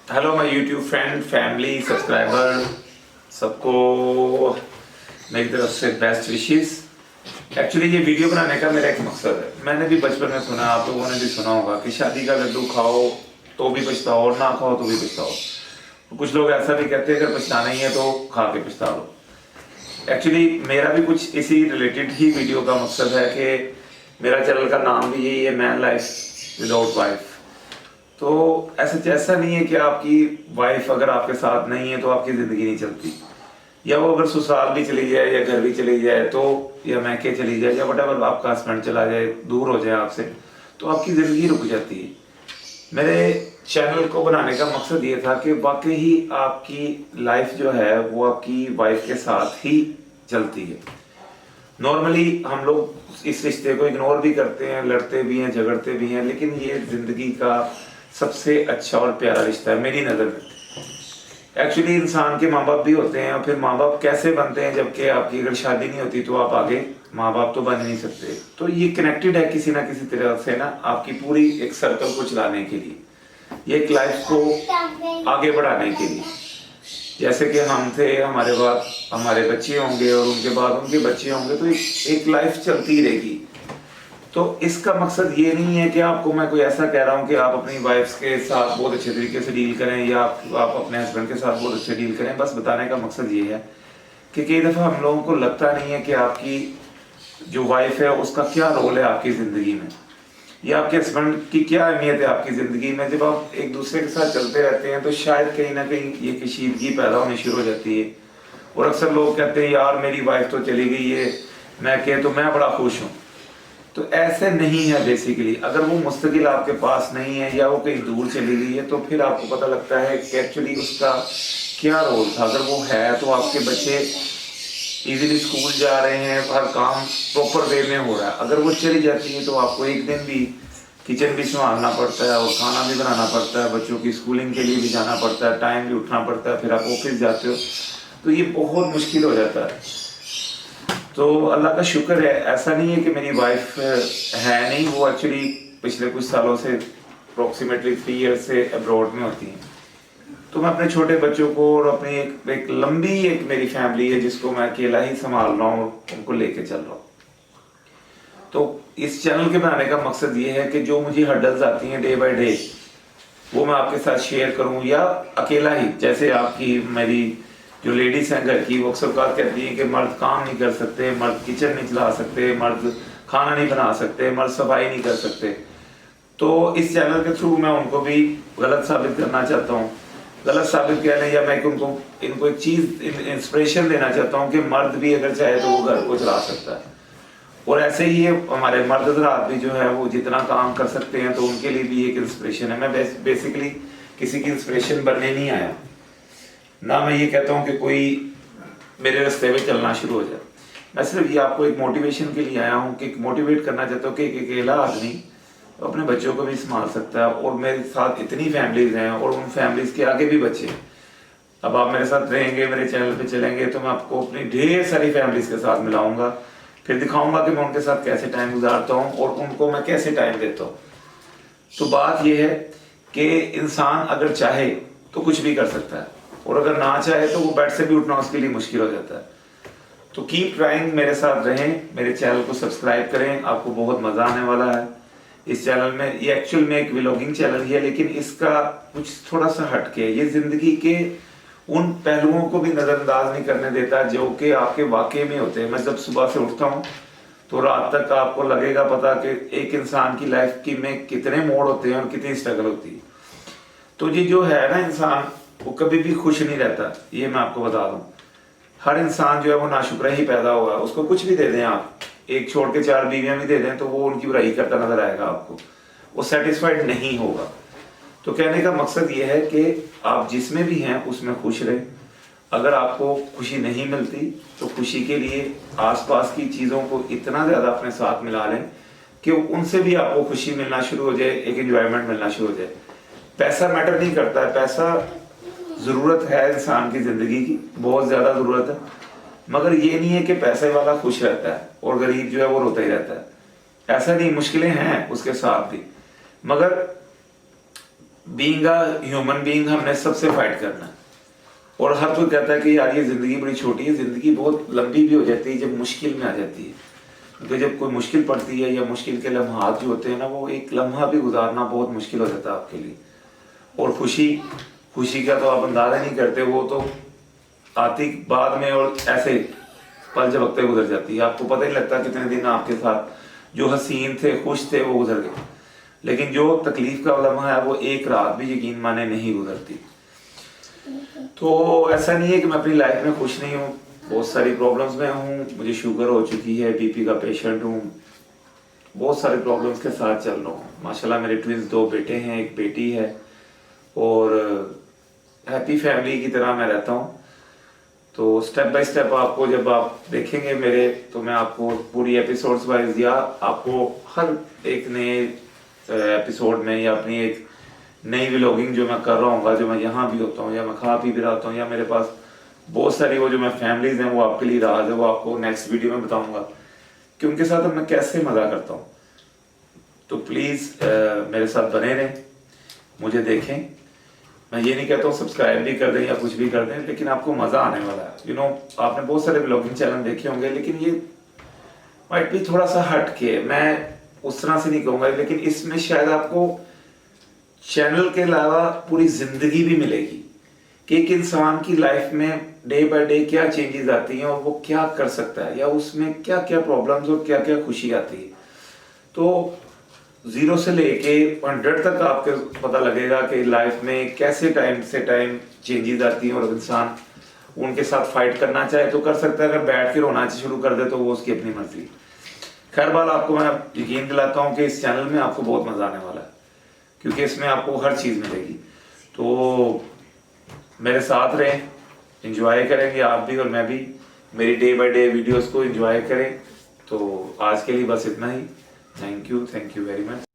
Hello my YouTube friend, family, subscriber, सबको मेरी तरफ से बेस्ट विशेस। एक्चुअली ये वीडियो बनाने का मेरा एक मकसद है। मैंने भी बचपन में सुना, आप लोगों ने भी सुना होगा कि शादी का लड्डू खाओ तो भी पछताओ और ना खाओ तो भी पछताओ। तो कुछ लोग ऐसा भी कहते हैं अगर पछताना ही है तो खा के पछता लो। एक्चुअली मेरा भी कुछ इसी रिलेटेड ही वीडियो का मकसद है कि मेरा चैनल का नाम भी यही है, मैन लाइफ विदाउट वाइफ। तो ऐसा नहीं है कि आपकी वाइफ अगर आपके साथ नहीं है तो आपकी ज़िंदगी नहीं चलती, या वो अगर ससुराल भी चली जाए या घर भी चली जाए तो, या मैके चली जाए या वटेवर आपका हस्बैंड चला जाए, दूर हो जाए आपसे, तो आपकी ज़िंदगी रुक जाती है। मेरे चैनल को बनाने का मकसद ये था कि वाकई ही आपकी लाइफ जो है वो आपकी वाइफ के साथ ही चलती है। नॉर्मली हम लोग इस रिश्ते को इग्नोर भी करते हैं, लड़ते भी हैं, झगड़ते भी हैं, लेकिन ये जिंदगी का सबसे अच्छा और प्यारा रिश्ता है मेरी नज़र में। एक्चुअली इंसान के माँ बाप भी होते हैं, और फिर माँ बाप कैसे बनते हैं जबकि आपकी अगर शादी नहीं होती तो आप आगे माँ बाप तो बन नहीं सकते। तो ये कनेक्टेड है किसी ना किसी तरह से ना आपकी पूरी एक सर्कल को चलाने के लिए, ये एक लाइफ को आगे बढ़ाने के लिए। जैसे कि हम थे, हमारे बाद हमारे बच्चे होंगे और उनके बाद उनके बच्चे होंगे, तो एक लाइफ चलती रहेगी। तो इसका मकसद ये नहीं है कि आपको मैं कोई ऐसा कह रहा हूँ कि आप अपनी वाइफ्स के साथ बहुत अच्छे तरीके से डील करें या आप अपने हस्बैंड के साथ बहुत अच्छे डील करें। बस बताने का मकसद ये है कि कई दफ़ा हम लोगों को लगता नहीं है कि आपकी जो वाइफ है उसका क्या रोल है आपकी ज़िंदगी में, या आपके हस्बैंड की क्या अहमियत है आपकी ज़िंदगी में। जब आप एक दूसरे के साथ चलते रहते हैं तो शायद कहीं ना कहीं ये कशीदगी पैदा होनी शुरू हो जाती है। और अक्सर लोग कहते हैं यार मेरी वाइफ तो चली गई है, मैं बड़ा खुश हूँ। तो ऐसे नहीं है बेसिकली। अगर वो मुस्तकिल आपके पास नहीं है या वो कहीं दूर चली गई है तो फिर आपको पता लगता है कि एक्चुअली उसका क्या रोल था। अगर वो है तो आपके बच्चे इजीली स्कूल जा रहे हैं, हर काम प्रॉपर वे में हो रहा है। अगर वो चली जाती है तो आपको एक दिन भी किचन भी संभालना पड़ता है और खाना भी बनाना पड़ता है, बच्चों की स्कूलिंग के लिए भी जाना पड़ता है, टाइम भी उठना पड़ता है, फिर आप ऑफिस जाते हो, तो ये बहुत मुश्किल हो जाता है। तो अल्लाह का शुक्र है, ऐसा नहीं है कि मेरी वाइफ है नहीं, वो एक्चुअली पिछले कुछ सालों से अप्रोक्सीमेटली 3 ईयर्स से अब्रॉड में होती हैं। तो मैं अपने छोटे बच्चों को और अपनी एक लंबी एक मेरी फैमिली है जिसको मैं अकेला ही संभाल रहा हूँ, उनको लेके चल रहा हूँ। तो इस चैनल के बनाने का मकसद ये है कि जो मुझे हर्डल्स आती हैं डे बाय डे वो मैं आपके साथ शेयर करूँ, या अकेला ही। जैसे आपकी मेरी जो लेडीज हैं घर की, वो अक्सर बात कहती है कि मर्द काम नहीं कर सकते, मर्द किचन नहीं चला सकते, मर्द खाना नहीं बना सकते, मर्द सफाई नहीं कर सकते। तो इस चैनल के थ्रू मैं उनको भी गलत साबित करना चाहता हूँ। गलत साबित कहने या मैं इनको एक चीज इंस्पिरेशन देना चाहता हूँ कि मर्द भी अगर चाहे तो वो घर को चला सकता है। और ऐसे ही हमारे मर्द हज़रात भी जो है वो जितना काम कर सकते हैं तो उनके लिए भी एक इंस्पिरेशन है। मैं बेसिकली किसी की इंस्पिरेशन बनने नहीं आया, ना मैं ये कहता हूँ कि कोई मेरे रास्ते में चलना शुरू हो जाए। मैं सिर्फ ये आपको एक मोटिवेशन के लिए आया हूँ कि मोटिवेट करना चाहता हूँ कि एक अकेला आदमी अपने बच्चों को भी संभाल सकता है। और मेरे साथ इतनी फैमिलीज हैं और उन फैमिलीज के आगे भी बच्चे हैं। अब आप मेरे साथ रहेंगे, मेरे चैनल पे चलेंगे तो मैं आपको अपनी ढेर सारी फैमिलीज के साथ मिलाऊंगा, फिर दिखाऊंगा कि मैं उनके साथ कैसे टाइम गुजारता हूँ और उनको मैं कैसे टाइम देता हूँ। तो बात यह है कि इंसान अगर चाहे तो कुछ भी कर सकता है, और अगर ना चाहे तो वो बेड से भी उठना उसके लिए मुश्किल हो जाता है। तो कीप ट्राइंग, मेरे साथ रहें, मेरे चैनल को सब्सक्राइब करें, आपको बहुत मज़ा आने वाला है इस चैनल में। ये एक्चुअल में एक व्लॉगिंग चैनल ही है, लेकिन इसका कुछ थोड़ा सा हटके है। ये ज़िंदगी के उन पहलुओं को भी नज़रअंदाज नहीं करने देता जो कि आपके वाकई में होते हैं। मैं जब सुबह से उठता हूँ तो रात तक आपको लगेगा पता कि एक इंसान की लाइफ की में कितने मोड़ होते हैं और कितनी स्ट्रगल होती है। तो ये जो है ना, इंसान वो कभी भी खुश नहीं रहता, ये मैं आपको बता दूं। हर इंसान जो है वो नाशुक्र ही पैदा हुआ है। उसको कुछ भी दे दें आप, एक छोड़ के 4 बीवियां भी दे दें तो वो उनकी बुराई करता नजर आएगा आपको, वो सेटिस्फाइड नहीं होगा। तो कहने का मकसद ये है कि आप जिसमें भी हैं उसमें खुश रहें। अगर आपको खुशी नहीं मिलती तो खुशी के लिए आसपास की चीज़ों को इतना ज़्यादा अपने साथ मिला लें कि उनसे भी आपको खुशी मिलना शुरू हो जाए, एक एंजॉयमेंट मिलना शुरू हो जाए। पैसा मैटर नहीं करता है, पैसा ज़रूरत है इंसान की ज़िंदगी की, बहुत ज़्यादा ज़रूरत है, मगर ये नहीं है कि पैसे वाला खुश रहता है और गरीब जो है वो रोता ही रहता है। ऐसा नहीं, मुश्किलें हैं उसके साथ भी, मगर बीइंग अ ह्यूमन बीइंग हमने सबसे फाइट करना है। और हर कोई कहता है कि यार ये जिंदगी बड़ी छोटी है, जिंदगी बहुत लंबी भी हो जाती है जब मुश्किल में आ जाती है। क्योंकि जब कोई मुश्किल पड़ती है या मुश्किल के लम्हात जो होते हैं ना, वो एक लम्हा भी गुजारना बहुत मुश्किल हो जाता है आपके लिए। और खुशी खुशी का तो आप अंदाजा नहीं करते, वो तो आती बाद में और ऐसे पल झपकते गुजर जाती है, आपको पता ही लगता कितने दिन आपके साथ जो हसीन थे खुश थे वो गुजर गए। लेकिन जो तकलीफ का लम्हा है वो एक रात भी यकीन माने नहीं गुजरती। तो ऐसा नहीं है कि मैं अपनी लाइफ में खुश नहीं हूँ, बहुत सारी प्रॉब्लम्स में हूँ, मुझे शुगर हो चुकी है, बीपी का पेशेंट हूँ, बहुत सारे प्रॉब्लम्स के साथ चल रहा हूँ। माशाल्लाह मेरे ट्विंस 2 बेटे हैं, 1 बेटी है, और हैप्पी फैमिली की तरह मैं रहता हूँ। तो स्टेप बाय स्टेप आपको जब आप देखेंगे मेरे, तो मैं आपको पूरी एपिसोड्स वाइज या आपको हर एक नए एपिसोड में या अपनी एक नई व्लॉगिंग जो मैं कर रहा हूँ, जो मैं यहाँ भी होता हूँ या मैं खा पी भी रहा हूँ या मेरे पास बहुत सारी वो जो मैं फैमिलीज हैं वो आपके लिए राज है, वो आपको नेक्स्ट वीडियो में बताऊंगा कि उनके साथ अब मैं कैसे मजा करता हूँ। तो प्लीज़ मेरे साथ बने रहें, मुझे देखें। मैं ये नहीं कहता हूँ सब्सक्राइब भी कर दें या कुछ भी कर दें, लेकिन आपको मज़ा आने वाला है। यू नो, आपने बहुत सारे व्लॉगिंग चैनल देखे होंगे, लेकिन ये माइट भी थोड़ा सा हट के, मैं उस तरह से नहीं कहूँगा, लेकिन इसमें शायद आपको चैनल के अलावा पूरी जिंदगी भी मिलेगी कि एक इंसान की लाइफ में डे बाय डे क्या चेंजेस आती हैं और वो क्या कर सकता है, या उसमें क्या क्या प्रॉब्लम्स और क्या क्या खुशी आती है। तो 0 से लेके 100 तक आपको पता लगेगा कि लाइफ में कैसे टाइम से टाइम चेंजेस आती हैं, और इंसान उनके साथ फाइट करना चाहे तो कर सकता है, अगर बैठ के रोना शुरू कर दे तो वो उसकी अपनी मर्जी। खैर बाल, आपको मैं यकीन दिलाता हूँ कि इस चैनल में आपको बहुत मजा आने वाला है, क्योंकि इसमें आपको हर चीज़ मिलेगी। तो मेरे साथ रहें, एंजॉय करेंगे आप भी और मैं भी, मेरी डे बाय डे वीडियोस को एंजॉय करें। तो आज के लिए बस इतना ही। Thank you very much.